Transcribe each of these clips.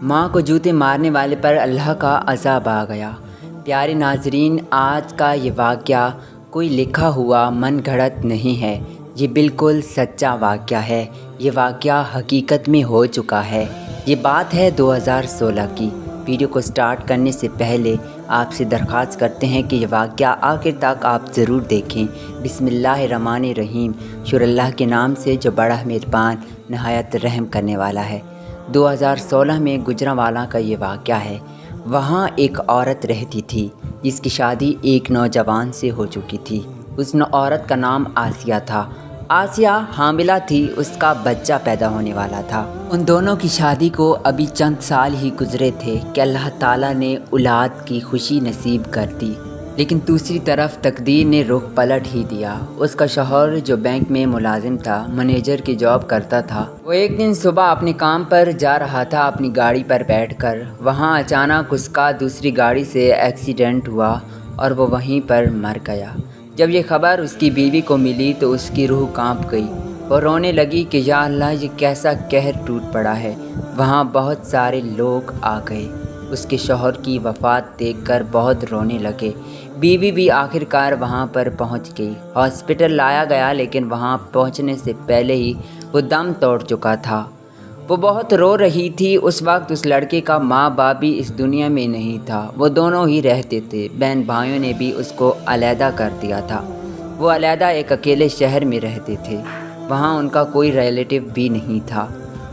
ماں کو جوتے مارنے والے پر اللہ کا عذاب آ گیا۔ پیارے ناظرین، آج کا یہ واقعہ کوئی لکھا ہوا من گھڑت نہیں ہے، یہ بالکل سچا واقعہ ہے۔ یہ واقعہ حقیقت میں ہو چکا ہے۔ یہ بات ہے 2016 کی۔ ویڈیو کو سٹارٹ کرنے سے پہلے آپ سے درخواست کرتے ہیں کہ یہ واقعہ آخر تک آپ ضرور دیکھیں۔ بسم اللہ الرحمن الرحیم، شروع اللہ کے نام سے جو بڑا مہربان نہایت رحم کرنے والا ہے۔ 2016 میں گوجرانوالہ کا یہ واقعہ ہے۔ وہاں ایک عورت رہتی تھی جس کی شادی ایک نوجوان سے ہو چکی تھی۔ اس عورت کا نام آسیہ تھا۔ آسیہ حاملہ تھی، اس کا بچہ پیدا ہونے والا تھا۔ ان دونوں کی شادی کو ابھی چند سال ہی گزرے تھے کہ اللہ تعالیٰ نے اولاد کی خوشی نصیب کر دی، لیکن دوسری طرف تقدیر نے رخ پلٹ ہی دیا۔ اس کا شوہر جو بینک میں ملازم تھا، منیجر کی جاب کرتا تھا، وہ ایک دن صبح اپنے کام پر جا رہا تھا اپنی گاڑی پر بیٹھ کر۔ وہاں اچانک اس کا دوسری گاڑی سے ایکسیڈنٹ ہوا اور وہ وہیں پر مر گیا۔ جب یہ خبر اس کی بیوی کو ملی تو اس کی روح کانپ گئی۔ وہ رونے لگی کہ یا اللہ، یہ کیسا قہر ٹوٹ پڑا ہے۔ وہاں بہت سارے لوگ آ گئے۔ اس کے شوہر کی وفات دیکھ کر بہت رونے لگے۔ بیوی بھی آخر کار وہاں پر پہنچ گئی۔ ہاسپٹل لایا گیا، لیکن وہاں پہنچنے سے پہلے ہی وہ دم توڑ چکا تھا۔ وہ بہت رو رہی تھی۔ اس وقت اس لڑکے کا ماں باپ بھی اس دنیا میں نہیں تھا۔ وہ دونوں ہی رہتے تھے۔ بہن بھائیوں نے بھی اس کو علیحدہ کر دیا تھا۔ وہ علیحدہ ایک اکیلے شہر میں رہتے تھے۔ وہاں ان کا کوئی ریلیٹیو بھی نہیں تھا۔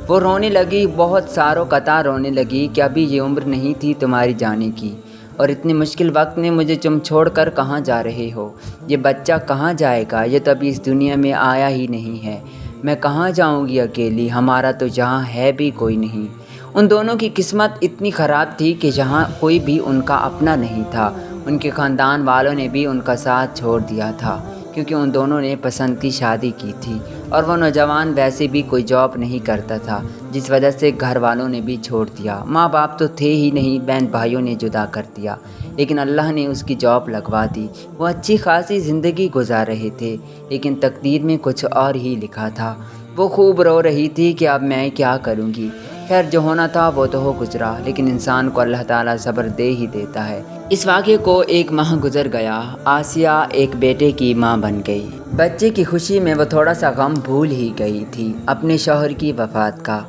وہ رونے لگی، بہت ساروں قطع رونے لگی کہ ابھی یہ عمر نہیں تھی تمہاری جانے کی، اور اتنے مشکل وقت میں مجھے تم چھوڑ کر کہاں جا رہے ہو؟ یہ بچہ کہاں جائے گا؟ یہ تو ابھی اس دنیا میں آیا ہی نہیں ہے۔ میں کہاں جاؤں گی اکیلی؟ ہمارا تو جہاں ہے بھی کوئی نہیں۔ ان دونوں کی قسمت اتنی خراب تھی کہ جہاں کوئی بھی ان کا اپنا نہیں تھا۔ ان کے خاندان والوں نے بھی ان کا ساتھ چھوڑ دیا تھا، کیونکہ ان دونوں نے پسند کی شادی کی تھی، اور وہ نوجوان ویسے بھی کوئی جاب نہیں کرتا تھا، جس وجہ سے گھر والوں نے بھی چھوڑ دیا۔ ماں باپ تو تھے ہی نہیں، بہن بھائیوں نے جدا کر دیا، لیکن اللہ نے اس کی جاب لگوا دی۔ وہ اچھی خاصی زندگی گزار رہے تھے، لیکن تقدیر میں کچھ اور ہی لکھا تھا۔ وہ خوب رو رہی تھی کہ اب میں کیا کروں گی؟ خیر، جو ہونا تھا وہ تو ہو گزرا، لیکن انسان کو اللہ تعالیٰ صبر دے ہی دیتا ہے۔ اس واقعے کو ایک ماہ گزر گیا۔ آسیہ ایک بیٹے کی ماں بن گئی۔ بچے کی خوشی میں وہ تھوڑا سا غم بھول ہی گئی تھی اپنے شوہر کی وفات کا۔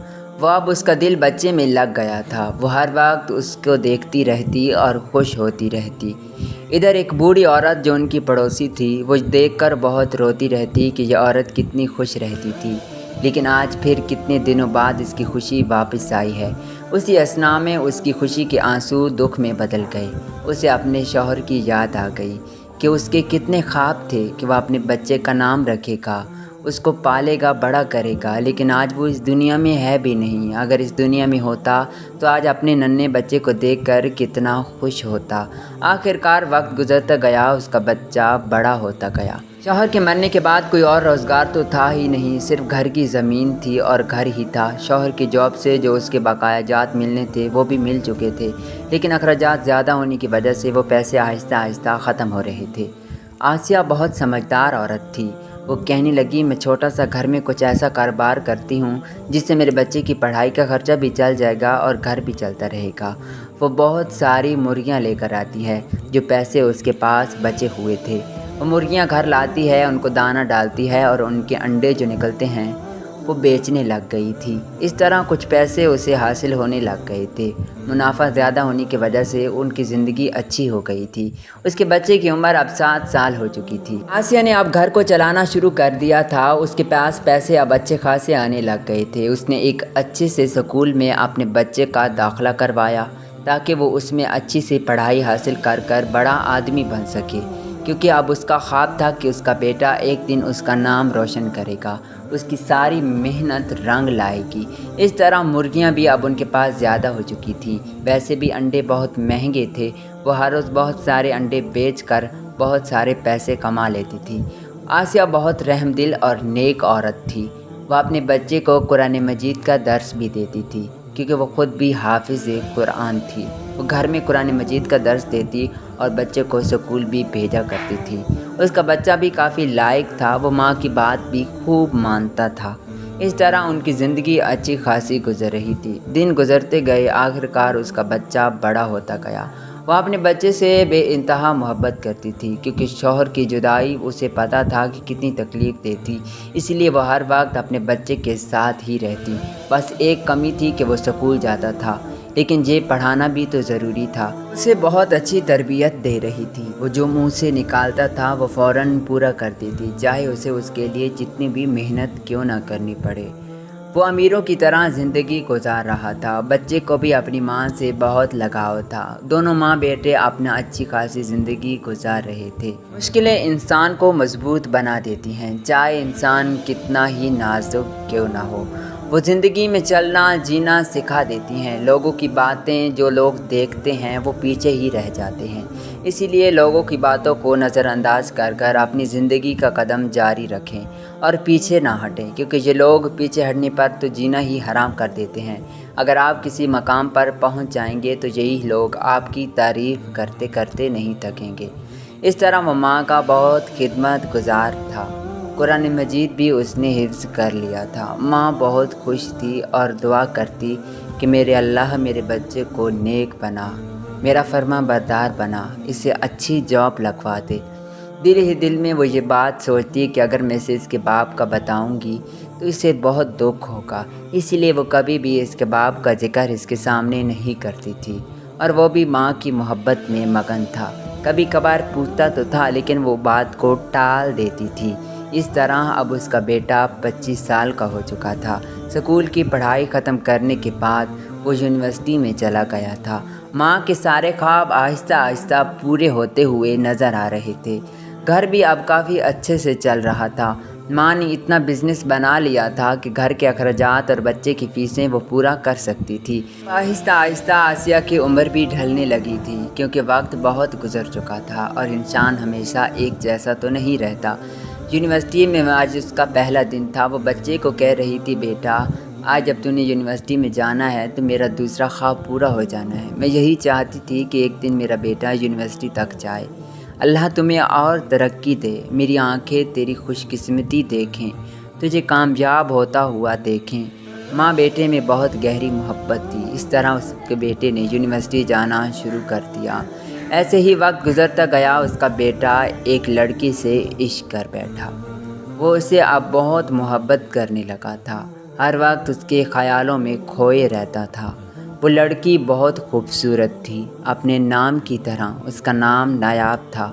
وہ اب اس کا دل بچے میں لگ گیا تھا۔ وہ ہر وقت اس کو دیکھتی رہتی اور خوش ہوتی رہتی۔ ادھر ایک بوڑھی عورت جو ان کی پڑوسی تھی، وہ دیکھ کر بہت روتی رہتی کہ یہ عورت کتنی خوش رہتی تھی، لیکن آج پھر کتنے دنوں بعد اس کی خوشی واپس آئی ہے۔ اسی اثنا میں اس کی خوشی کے آنسو دکھ میں بدل گئے۔ اسے اپنے شوہر کی یاد آ گئی کہ اس کے کتنے خواب تھے کہ وہ اپنے بچے کا نام رکھے گا، اس کو پالے گا، بڑا کرے گا، لیکن آج وہ اس دنیا میں ہے بھی نہیں۔ اگر اس دنیا میں ہوتا تو آج اپنے ننھے بچے کو دیکھ کر کتنا خوش ہوتا۔ آخر کار وقت گزرتا گیا، اس کا بچہ بڑا ہوتا گیا۔ شوہر کے مرنے کے بعد کوئی اور روزگار تو تھا ہی نہیں، صرف گھر کی زمین تھی اور گھر ہی تھا۔ شوہر کی جاب سے جو اس کے بقایا جات ملنے تھے وہ بھی مل چکے تھے، لیکن اخراجات زیادہ ہونے کی وجہ سے وہ پیسے آہستہ آہستہ ختم ہو رہے تھے۔ آسیہ بہت سمجھدار عورت تھی۔ وہ کہنے لگی، میں چھوٹا سا گھر میں کچھ ایسا کاروبار کرتی ہوں جس سے میرے بچے کی پڑھائی کا خرچہ بھی چل جائے گا اور گھر بھی چلتا رہے گا۔ وہ بہت ساری مرغیاں لے کر آتی ہے، جو پیسے اس کے پاس بچے ہوئے تھے۔ وہ مرغیاں گھر لاتی ہے، ان کو دانہ ڈالتی ہے اور ان کے انڈے جو نکلتے ہیں وہ بیچنے لگ گئی تھی۔ اس طرح کچھ پیسے اسے حاصل ہونے لگ گئے تھے۔ منافع زیادہ ہونے کی وجہ سے ان کی زندگی اچھی ہو گئی تھی۔ اس کے بچے کی عمر اب 7 سال ہو چکی تھی۔ آسیہ نے اب گھر کو چلانا شروع کر دیا تھا۔ اس کے پاس پیسے اب اچھے خاصے آنے لگ گئے تھے۔ اس نے ایک اچھے سے اسکول میں اپنے بچے کا داخلہ کروایا تاکہ وہ اس میں اچھی سی پڑھائی حاصل کر کر بڑا آدمی بن سکے، کیونکہ اب اس کا خواب تھا کہ اس کا بیٹا ایک دن اس کا نام روشن کرے گا، اس کی ساری محنت رنگ لائے گی۔ اس طرح مرغیاں بھی اب ان کے پاس زیادہ ہو چکی تھیں۔ ویسے بھی انڈے بہت مہنگے تھے۔ وہ ہر روز بہت سارے انڈے بیچ کر بہت سارے پیسے کما لیتی تھی۔ آسیہ بہت رحم دل اور نیک عورت تھی۔ وہ اپنے بچے کو قرآن مجید کا درس بھی دیتی تھی، کیونکہ وہ خود بھی حافظ قرآن تھی۔ وہ گھر میں قرآن مجید کا درس دیتی اور بچے کو اسکول بھی بھیجا کرتی تھی۔ اس کا بچہ بھی کافی لائق تھا۔ وہ ماں کی بات بھی خوب مانتا تھا۔ اس طرح ان کی زندگی اچھی خاصی گزر رہی تھی۔ دن گزرتے گئے، آخرکار اس کا بچہ بڑا ہوتا گیا۔ وہ اپنے بچے سے بے انتہا محبت کرتی تھی، کیونکہ شوہر کی جدائی اسے پتہ تھا کہ کتنی تکلیف دیتی، اس لیے وہ ہر وقت اپنے بچے کے ساتھ ہی رہتی۔ بس ایک کمی تھی کہ وہ اسکول جاتا تھا، لیکن یہ پڑھانا بھی تو ضروری تھا۔ اسے بہت اچھی تربیت دے رہی تھی۔ وہ جو منہ سے نکالتا تھا وہ فوراً پورا کر دیتی، چاہے اسے اس کے لیے جتنی بھی محنت کیوں نہ کرنی پڑے۔ وہ امیروں کی طرح زندگی گزار رہا تھا۔ بچے کو بھی اپنی ماں سے بہت لگاؤ تھا۔ دونوں ماں بیٹے اپنا اچھی خاصی زندگی گزار رہے تھے۔ مشکلیں انسان کو مضبوط بنا دیتی ہیں، چاہے انسان کتنا ہی نازک کیوں نہ ہو۔ وہ زندگی میں چلنا جینا سکھا دیتی ہیں۔ لوگوں کی باتیں جو لوگ دیکھتے ہیں وہ پیچھے ہی رہ جاتے ہیں، اسی لیے لوگوں کی باتوں کو نظر انداز کر کر اپنی زندگی کا قدم جاری رکھیں اور پیچھے نہ ہٹیں، کیونکہ یہ لوگ پیچھے ہٹنے پر تو جینا ہی حرام کر دیتے ہیں۔ اگر آپ کسی مقام پر پہنچ جائیں گے تو یہی لوگ آپ کی تعریف کرتے کرتے نہیں تھکیں گے۔ اس طرح وہ ماں کا بہت خدمت گزار تھا۔ قرآن مجید بھی اس نے حفظ کر لیا تھا۔ ماں بہت خوش تھی اور دعا کرتی کہ میرے اللہ میرے بچے کو نیک بنا، میرا فرما بردار بنا، اسے اچھی جاب لگوا دے۔ دل ہی دل میں وہ یہ بات سوچتی کہ اگر میں اسے اس کے باپ کا بتاؤں گی تو اسے بہت دکھ ہوگا، اسی لیے وہ کبھی بھی اس کے باپ کا ذکر اس کے سامنے نہیں کرتی تھی، اور وہ بھی ماں کی محبت میں مگن تھا۔ کبھی کبھار پوچھتا تو تھا، لیکن وہ بات کو ٹال دیتی تھی۔ اس طرح اب اس کا بیٹا 25 سال کا ہو چکا تھا۔ اسکول کی پڑھائی ختم کرنے کے بعد وہ یونیورسٹی میں چلا گیا تھا۔ ماں کے سارے خواب آہستہ آہستہ پورے ہوتے ہوئے نظر آ رہے تھے۔ گھر بھی اب کافی اچھے سے چل رہا تھا۔ ماں نے اتنا بزنس بنا لیا تھا کہ گھر کے اخراجات اور بچے کی فیسیں وہ پورا کر سکتی تھی۔ آہستہ آہستہ آسیہ کی عمر بھی ڈھلنے لگی تھی، کیونکہ وقت بہت گزر چکا تھا اور انسان ہمیشہ ایک جیسا تو نہیں رہتا۔ یونیورسٹی میں آج اس کا پہلا دن تھا۔ وہ بچے کو کہہ رہی تھی، بیٹا آج جب تو نے یونیورسٹی میں جانا ہے تو میرا دوسرا خواب پورا ہو جانا ہے۔ میں یہی چاہتی تھی کہ ایک دن میرا بیٹا یونیورسٹی تک جائے۔ اللہ تمہیں اور ترقی دے، میری آنکھیں تیری خوش قسمتی دیکھیں، تجھے کامیاب ہوتا ہوا دیکھیں۔ ماں بیٹے میں بہت گہری محبت تھی۔ اس طرح اس کے بیٹے نے یونیورسٹی جانا شروع کر دیا۔ ایسے ہی وقت گزرتا گیا، اس کا بیٹا ایک لڑکی سے عشق کر بیٹھا۔ وہ اسے اب بہت محبت کرنے لگا تھا، ہر وقت اس کے خیالوں میں کھوئے رہتا تھا۔ وہ لڑکی بہت خوبصورت تھی، اپنے نام کی طرح۔ اس کا نام نایاب تھا۔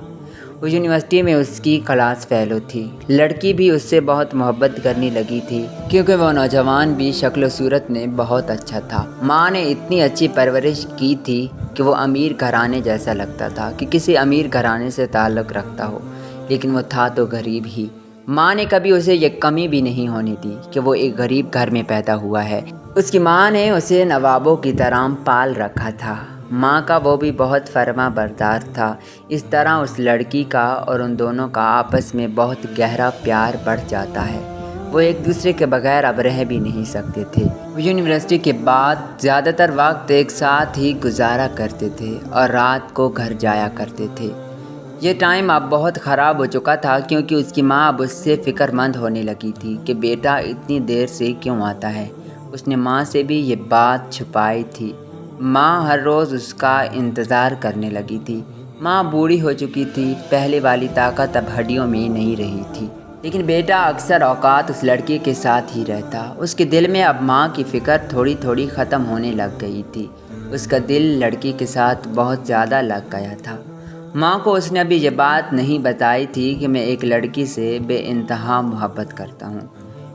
وہ یونیورسٹی میں اس کی کلاس فیلو تھی۔ لڑکی بھی اس سے بہت محبت کرنے لگی تھی، کیونکہ وہ نوجوان بھی شکل و صورت میں بہت اچھا تھا۔ ماں نے اتنی اچھی پرورش کی تھی کہ وہ امیر گھرانے جیسا لگتا تھا، کہ کسی امیر گھرانے سے تعلق رکھتا ہو، لیکن وہ تھا تو غریب ہی۔ ماں نے کبھی اسے یہ کمی بھی نہیں ہونے دی کہ وہ ایک غریب گھر میں پیدا ہوا ہے۔ اس کی ماں نے اسے نوابوں کی طرح پال رکھا تھا۔ ماں کا وہ بھی بہت فرما بردار تھا۔ اس طرح اس لڑکی کا اور ان دونوں کا آپس میں بہت گہرا پیار بڑھ جاتا ہے۔ وہ ایک دوسرے کے بغیر اب رہ بھی نہیں سکتے تھے۔ وہ یونیورسٹی کے بعد زیادہ تر وقت ایک ساتھ ہی گزارا کرتے تھے اور رات کو گھر جایا کرتے تھے۔ یہ ٹائم اب بہت خراب ہو چکا تھا، کیونکہ اس کی ماں اب اس سے فکر مند ہونے لگی تھی کہ بیٹا اتنی دیر سے کیوں آتا ہے۔ اس نے ماں سے بھی یہ بات چھپائی تھی۔ ماں ہر روز اس کا انتظار کرنے لگی تھی۔ ماں بوڑھی ہو چکی تھی، پہلے والی طاقت اب ہڈیوں میں نہیں رہی تھی، لیکن بیٹا اکثر اوقات اس لڑکی کے ساتھ ہی رہتا۔ اس کے دل میں اب ماں کی فکر تھوڑی تھوڑی ختم ہونے لگ گئی تھی۔ اس کا دل لڑکی کے ساتھ بہت زیادہ لگ گیا تھا۔ ماں کو اس نے ابھی یہ بات نہیں بتائی تھی کہ میں ایک لڑکی سے بے انتہا محبت کرتا ہوں،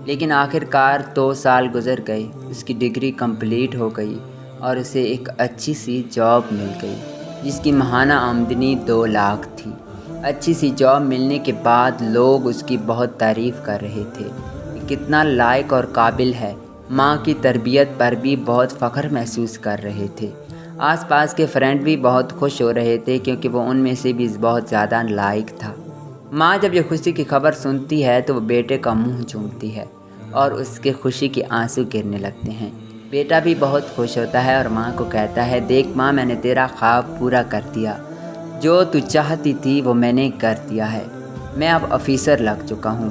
لیکن آخر کار 2 سال گزر گئے۔ اس کی ڈگری کمپلیٹ ہو گئی اور اسے ایک اچھی سی جاب مل گئی، جس کی ماہانہ آمدنی 2 لاکھ تھی۔ اچھی سی جاب ملنے کے بعد لوگ اس کی بہت تعریف کر رہے تھے کہ کتنا لائق اور قابل ہے۔ ماں کی تربیت پر بھی بہت فخر محسوس کر رہے تھے۔ آس پاس کے فرینڈ بھی بہت خوش ہو رہے تھے، کیونکہ وہ ان میں سے بھی بہت زیادہ لائق تھا۔ ماں جب یہ خوشی کی خبر سنتی ہے تو وہ بیٹے کا منہ چومتی ہے اور اس کے خوشی کے آنسو گرنے لگتے ہیں۔ بیٹا بھی بہت خوش ہوتا ہے اور ماں کو کہتا ہے، دیکھ ماں، میں نے تیرا خواب پورا کر دیا، جو تو چاہتی تھی وہ میں نے کر دیا ہے۔ میں اب آفیسر لگ چکا ہوں۔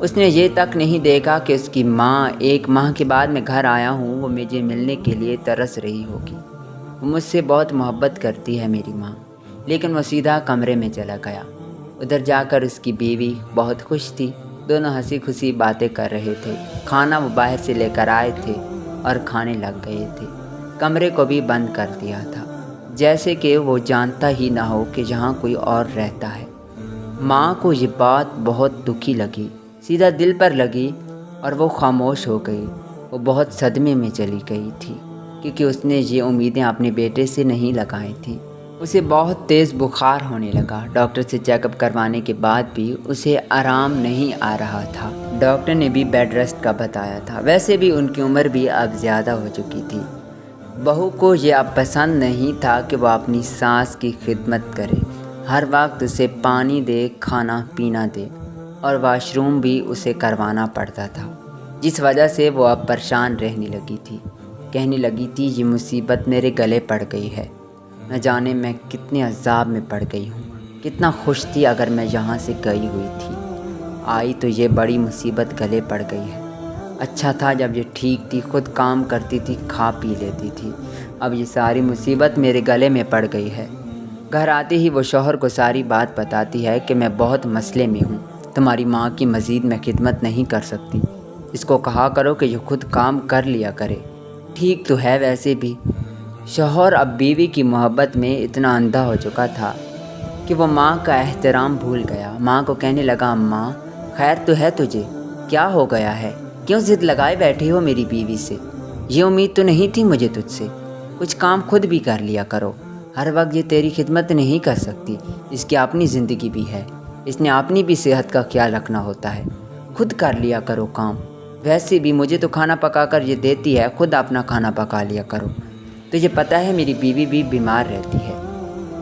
اس نے یہ تک نہیں دیکھا کہ اس کی ماں 1 ماہ کے بعد میں گھر آیا ہوں وہ مجھے ملنے کے لیے ترس رہی ہوگی۔ وہ مجھ سے بہت محبت کرتی ہے میری ماں، لیکن وہ سیدھا کمرے میں چلا گیا۔ ادھر جا کر اس کی بیوی بہت خوش تھی، دونوں ہنسی خوشی باتیں کر رہے تھے۔ کھانا وہ باہر سے لے کر آئے تھے اور کھانے لگ گئے تھے۔ کمرے کو بھی بند کر دیا تھا، جیسے کہ وہ جانتا ہی نہ ہو کہ جہاں کوئی اور رہتا ہے۔ ماں کو یہ بات بہت دکھی لگی، سیدھا دل پر لگی، اور وہ خاموش ہو گئی۔ وہ بہت صدمے میں چلی گئی تھی، کیونکہ اس نے یہ امیدیں اپنے بیٹے سے نہیں لگائی تھیں۔ اسے بہت تیز بخار ہونے لگا۔ ڈاکٹر سے چیک اپ کروانے کے بعد بھی اسے آرام نہیں آ رہا تھا۔ ڈاکٹر نے بھی بیڈ ریسٹ کا بتایا تھا۔ ویسے بھی ان کی عمر بھی اب زیادہ ہو چکی تھی۔ بہو کو یہ اب پسند نہیں تھا کہ وہ اپنی ساس کی خدمت کرے، ہر وقت اسے پانی دے، کھانا پینا دے، اور واش روم بھی اسے کروانا پڑتا تھا، جس وجہ سے وہ اب پریشان رہنے لگی تھی۔ کہنے لگی تھی یہ مصیبت میرے گلے پڑ گئی ہے، نہ جانے میں کتنے عذاب میں پڑ گئی ہوں۔ کتنا خوش تھی اگر میں یہاں سے گئی ہوئی تھی، آئی تو یہ بڑی مصیبت گلے پڑ گئی ہے۔ اچھا تھا جب یہ ٹھیک تھی، خود کام کرتی تھی، کھا پی لیتی تھی، اب یہ ساری مصیبت میرے گلے میں پڑ گئی ہے۔ گھر آتے ہی وہ شوہر کو ساری بات بتاتی ہے کہ میں بہت مسئلے میں ہوں، تمہاری ماں کی مزید میں خدمت نہیں کر سکتی، اس کو کہا کرو کہ یہ خود کام کر لیا کرے، ٹھیک تو ہے ویسے بھی۔ شوہر اب بیوی کی محبت میں اتنا اندھا ہو چکا تھا کہ وہ ماں کا احترام بھول گیا۔ ماں کو کہنے لگا، اماں خیر تو ہے تجھے، کیا ہو گیا ہے، کیوں ضد لگائے بیٹھی ہو میری بیوی سے؟ یہ امید تو نہیں تھی مجھے تجھ سے، کچھ کام خود بھی کر لیا کرو، ہر وقت یہ تیری خدمت نہیں کر سکتی، اس کی اپنی زندگی بھی ہے، اس نے اپنی بھی صحت کا خیال رکھنا ہوتا ہے، خود کر لیا کرو کام۔ ویسے بھی مجھے تو کھانا پکا کر یہ دیتی ہے، خود اپنا کھانا پکا لیا کرو، تجھے پتہ ہے میری بیوی بھی بیمار رہتی ہے،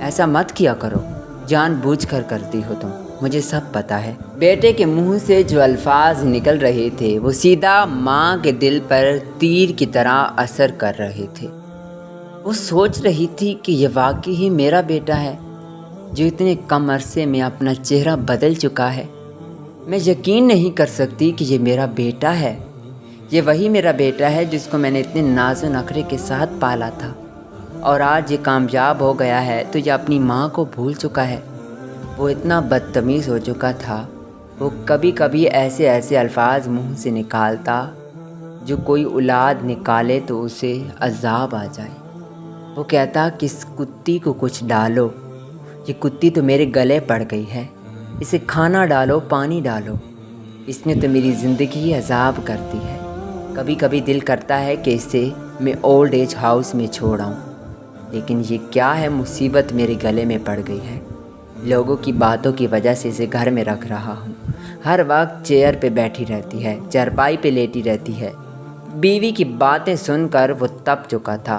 ایسا مت کیا کرو، جان بوجھ کر کرتی ہو تم، مجھے سب پتہ ہے۔ بیٹے کے منہ سے جو الفاظ نکل رہے تھے وہ سیدھا ماں کے دل پر تیر کی طرح اثر کر رہے تھے۔ وہ سوچ رہی تھی کہ یہ واقعی ہی میرا بیٹا ہے جو اتنے کم عرصے میں اپنا چہرہ بدل چکا ہے۔ میں یقین نہیں کر سکتی کہ یہ میرا بیٹا ہے، یہ وہی میرا بیٹا ہے جس کو میں نے اتنے ناز و نخرے کے ساتھ پالا تھا، اور آج یہ کامیاب ہو گیا ہے تو یہ اپنی ماں کو بھول چکا ہے۔ وہ اتنا بدتمیز ہو چکا تھا، وہ کبھی کبھی ایسے الفاظ منہ سے نکالتا جو کوئی اولاد نکالے تو اسے عذاب آ جائے۔ وہ کہتا کہ اس کتی کو کچھ ڈالو، یہ کتی تو میرے گلے پڑ گئی ہے، اسے کھانا ڈالو، پانی ڈالو، اس نے تو میری زندگی عذاب کر دی ہے۔ کبھی کبھی دل کرتا ہے کہ اسے میں اولڈ ایج ہاؤس میں چھوڑ آؤں، لیکن یہ کیا ہے مصیبت میرے گلے میں پڑ گئی ہے۔ لوگوں کی باتوں کی وجہ سے اسے گھر میں رکھ رہا ہوں، ہر وقت چیئر پہ بیٹھی رہتی ہے، چارپائی پہ لیٹی رہتی ہے۔ بیوی کی باتیں سن کر وہ تپ چکا تھا۔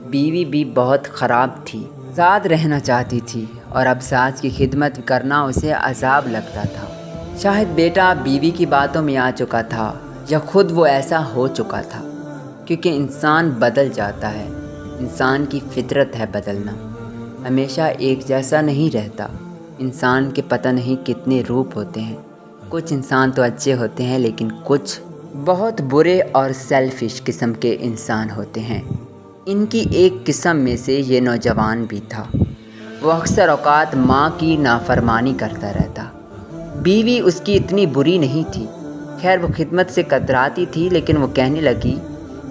بیوی بھی بہت خراب تھی، ساتھ رہنا چاہتی تھی، اور اب ساس کی خدمت کرنا اسے عذاب لگتا تھا۔ شاید بیٹا بیوی کی باتوں میں آ چکا تھا، یا خود وہ ایسا ہو چکا تھا، کیونکہ انسان بدل جاتا ہے، انسان کی فطرت ہے بدلنا، ہمیشہ ایک جیسا نہیں رہتا۔ انسان کے پتہ نہیں کتنے روپ ہوتے ہیں، کچھ انسان تو اچھے ہوتے ہیں لیکن کچھ بہت برے اور سیلفش قسم کے انسان ہوتے ہیں۔ ان کی ایک قسم میں سے یہ نوجوان بھی تھا۔ وہ اکثر اوقات ماں کی نافرمانی کرتا رہتا۔ بیوی اس کی اتنی بری نہیں تھی، خیر وہ خدمت سے کتراتی تھی، لیکن وہ کہنے لگی،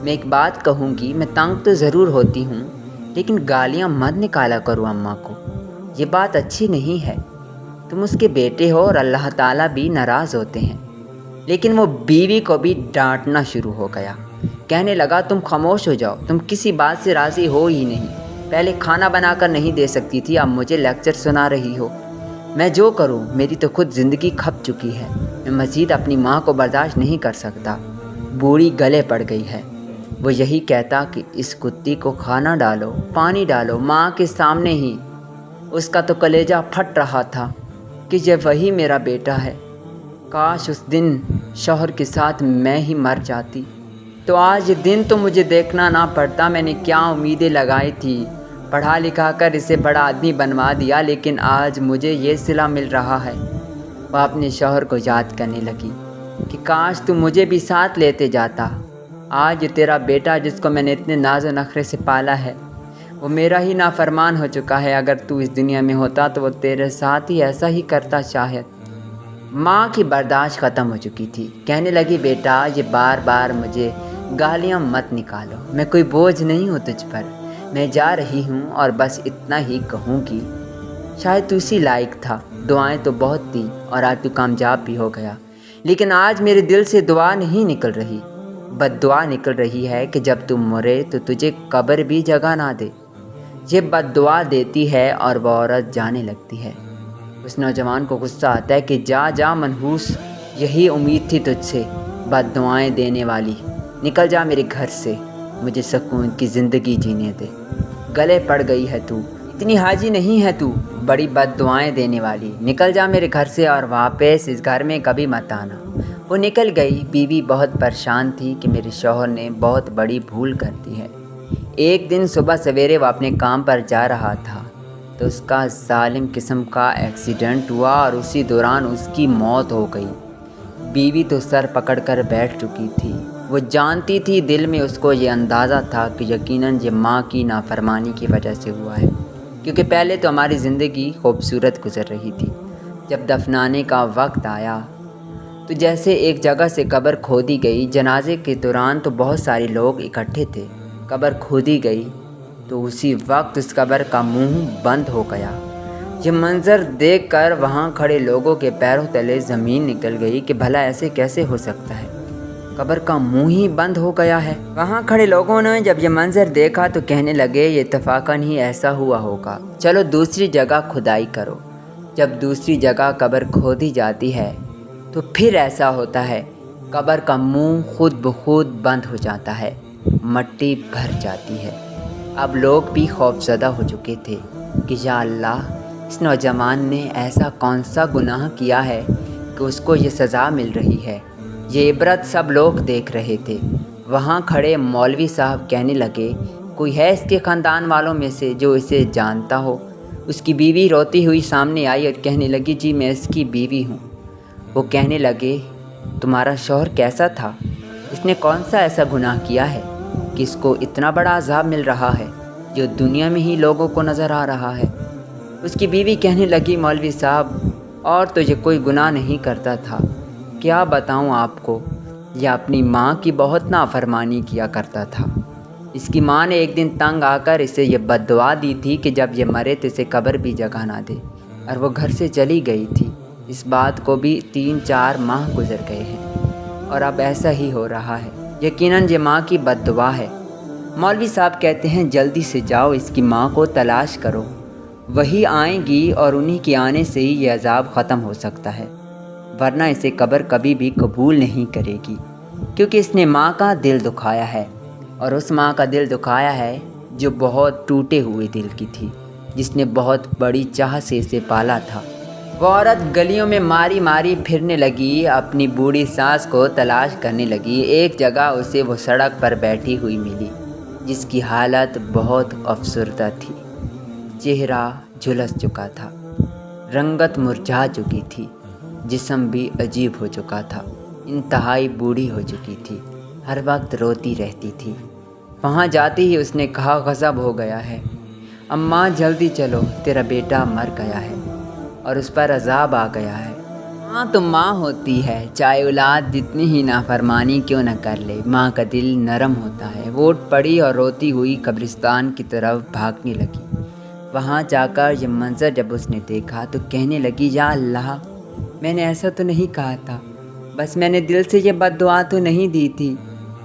میں ایک بات کہوں گی، میں تنگ تو ضرور ہوتی ہوں لیکن گالیاں مت نکالا کرو اماں کو، یہ بات اچھی نہیں ہے، تم اس کے بیٹے ہو اور اللہ تعالیٰ بھی ناراض ہوتے ہیں۔ لیکن وہ بیوی کو بھی ڈانٹنا شروع ہو گیا، کہنے لگا، تم خاموش ہو جاؤ، تم کسی بات سے راضی ہو ہی نہیں، پہلے کھانا بنا کر نہیں دے سکتی تھی، اب مجھے لیکچر سنا رہی ہو، میں جو کروں میری تو خود زندگی کھپ چکی ہے، میں مزید اپنی ماں کو برداشت نہیں کر سکتا، بوڑھی گلے پڑ گئی ہے۔ وہ یہی کہتا کہ اس کتی کو کھانا ڈالو، پانی ڈالو، ماں کے سامنے ہی۔ اس کا تو کلیجہ پھٹ رہا تھا کہ یہ وہی میرا بیٹا ہے، کاش اس دن شوہر کے ساتھ میں ہی مر جاتی تو آج یہ دن تو مجھے دیکھنا نہ پڑتا۔ میں نے کیا امیدیں لگائی تھی، پڑھا لکھا کر اسے بڑا آدمی بنوا دیا، لیکن آج مجھے یہ صلہ مل رہا ہے۔ وہ اپنے شوہر کو یاد کرنے لگی، کہ کاش تم مجھے بھی ساتھ لیتے جاتا۔ آج تیرا بیٹا جس کو میں نے اتنے ناز و نخرے سے پالا ہے وہ میرا ہی نافرمان ہو چکا ہے۔ اگر تو اس دنیا میں ہوتا تو وہ تیرے ساتھ ہی ایسا ہی کرتا شاید۔ ماں کی برداشت ختم ہو چکی تھی، کہنے لگی بیٹا یہ بار بار مجھے گالیاں مت نکالو، میں کوئی بوجھ نہیں ہوں تجھ پر، میں جا رہی ہوں اور بس اتنا ہی کہوں گی شاید تو اسی لائق تھا، دعائیں تو بہت تھی اور آج تو کامیاب بھی ہو گیا، لیکن آج میرے دل سے دعا نہیں نکل رہی، بد دعا نکل رہی ہے کہ جب تم مرے تو تجھے قبر بھی جگہ نہ دے۔ یہ بد دعا دیتی ہے اور وہ عورت جانے لگتی ہے۔ اس نوجوان کو غصہ آتا ہے کہ جا جا منحوس، یہی امید تھی تجھ سے، بد دعائیں دینے والی، نکل جا میرے گھر سے، مجھے سکون کی زندگی جینے دے، گلے پڑ گئی ہے تو، اتنی حاجی نہیں ہے تو، بڑی بد دعائیں دینے والی، نکل جا میرے گھر سے اور واپس اس گھر میں کبھی مت آنا۔ وہ نکل گئی۔ بیوی بہت پریشان تھی کہ میرے شوہر نے بہت بڑی بھول کر دی ہے۔ ایک دن صبح سویرے وہ اپنے کام پر جا رہا تھا تو اس کا ظالم قسم کا ایکسیڈنٹ ہوا اور اسی دوران اس کی موت ہو گئی۔ بیوی تو سر پکڑ کر بیٹھ چکی تھی، وہ جانتی تھی، دل میں اس کو یہ اندازہ تھا کہ یقیناً یہ ماں کی نافرمانی کی وجہ سے ہوا ہے، کیونکہ پہلے تو ہماری زندگی خوبصورت گزر رہی تھی۔ جب دفنانے کا وقت آیا تو جیسے ایک جگہ سے قبر کھودی گئی، جنازے کے دوران تو بہت سارے لوگ اکٹھے تھے، قبر کھودی گئی تو اسی وقت اس قبر کا منہ بند ہو گیا۔ یہ منظر دیکھ کر وہاں کھڑے لوگوں کے پیروں تلے زمین نکل گئی کہ بھلا ایسے کیسے ہو سکتا ہے، قبر کا منہ ہی بند ہو گیا ہے۔ وہاں کھڑے لوگوں نے جب یہ منظر دیکھا تو کہنے لگے یہ اتفاقاً ہی ایسا ہوا ہوگا، چلو دوسری جگہ کھدائی کرو۔ جب دوسری جگہ قبر کھودی جاتی ہے تو پھر ایسا ہوتا ہے، قبر کا منہ خود بخود بند ہو جاتا ہے، مٹی بھر جاتی ہے۔ اب لوگ بھی خوفزدہ ہو چکے تھے کہ یا اللہ، اس نوجوان نے ایسا کون سا گناہ کیا ہے کہ اس کو یہ سزا مل رہی ہے۔ یہ عبرت سب لوگ دیکھ رہے تھے۔ وہاں کھڑے مولوی صاحب کہنے لگے کوئی ہے اس کے خاندان والوں میں سے جو اسے جانتا ہو؟ اس کی بیوی روتی ہوئی سامنے آئی اور کہنے لگی جی میں اس کی بیوی ہوں۔ وہ کہنے لگے تمہارا شوہر کیسا تھا؟ اس نے کون سا ایسا گناہ کیا ہے کہ اس کو اتنا بڑا عذاب مل رہا ہے جو دنیا میں ہی لوگوں کو نظر آ رہا ہے؟ اس کی بیوی کہنے لگی مولوی صاحب اور تو یہ کوئی گناہ نہیں کرتا تھا، کیا بتاؤں آپ کو، یہ اپنی ماں کی بہت نافرمانی کیا کرتا تھا۔ اس کی ماں نے ایک دن تنگ آ کر اسے یہ بد دعا دی تھی کہ جب یہ مرے تو اسے قبر بھی جگہ نہ دے، اور وہ گھر سے چلی گئی تھی۔ اس بات کو بھی 3-4 ماہ گزر گئے ہیں اور اب ایسا ہی ہو رہا ہے۔ یقیناً یہ ماں کی بد دعا ہے۔ مولوی صاحب کہتے ہیں جلدی سے جاؤ اس کی ماں کو تلاش کرو، وہی آئیں گی اور انہی کے آنے سے ہی یہ عذاب ختم ہو سکتا ہے، ورنہ اسے قبر کبھی بھی قبول نہیں کرے گی، کیونکہ اس نے ماں کا دل دکھایا ہے، اور اس ماں کا دل دکھایا ہے جو بہت ٹوٹے ہوئے دل کی تھی، جس نے بہت بڑی چاہ سے اسے پالا تھا۔ وہ عورت گلیوں میں ماری ماری پھرنے لگی، اپنی بوڑھی ساس کو تلاش کرنے لگی۔ ایک جگہ اسے وہ سڑک پر بیٹھی ہوئی ملی جس کی حالت بہت افسردہ تھی، چہرہ جھلس چکا تھا، رنگت مرجھا چکی تھی، جسم بھی عجیب ہو چکا تھا، انتہائی بوڑھی ہو چکی تھی، ہر وقت روتی رہتی تھی۔ وہاں جاتے ہی اس نے کہا غضب ہو گیا ہے، اماں جلدی چلو، تیرا بیٹا مر گیا ہے اور اس پر عذاب آ گیا ہے۔ ماں تو ماں ہوتی ہے، چاہے اولاد جتنی ہی نافرمانی کیوں نہ کر لے، ماں کا دل نرم ہوتا ہے۔ وہ اٹھ پڑی اور روتی ہوئی قبرستان کی طرف بھاگنے لگی۔ وہاں جا کر یہ منظر جب اس نے دیکھا تو کہنے لگی یا اللہ، میں نے ایسا تو نہیں کہا تھا، بس میں نے دل سے یہ بد دعا تو نہیں دی تھی،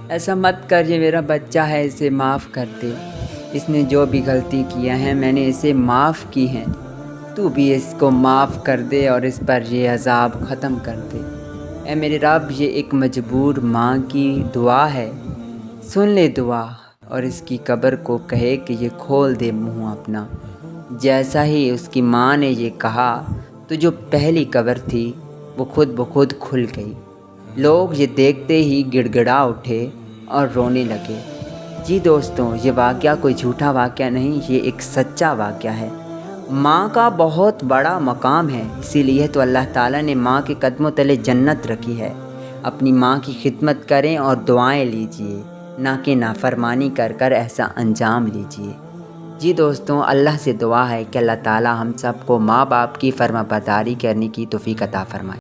ایسا مت کر، یہ میرا بچہ ہے، اسے معاف کر دے، اس نے جو بھی غلطی کیا ہے میں نے اسے معاف کی ہیں، تو بھی اس کو معاف کر دے اور اس پر یہ عذاب ختم کر دے۔ اے میرے رب، یہ ایک مجبور ماں کی دعا ہے، سن لے دعا، اور اس کی قبر کو کہے کہ یہ کھول دے منہ اپنا۔ جیسا ہی اس کی ماں نے یہ کہا تو جو پہلی قبر تھی وہ خود بخود کھل گئی۔ لوگ یہ دیکھتے ہی گڑ گڑا اٹھے اور رونے لگے۔ جی دوستوں، یہ واقعہ کوئی جھوٹا واقعہ نہیں، یہ ایک سچا واقعہ ہے۔ ماں کا بہت بڑا مقام ہے، اسی لیے تو اللہ تعالیٰ نے ماں کے قدموں تلے جنت رکھی ہے۔ اپنی ماں کی خدمت کریں اور دعائیں لیجئے، نہ کہ نافرمانی کر کر ایسا انجام لیجئے۔ جی دوستوں، اللہ سے دعا ہے کہ اللہ تعالی ہم سب کو ماں باپ کی فرما برداری کرنے کی توفیق عطا فرمائے۔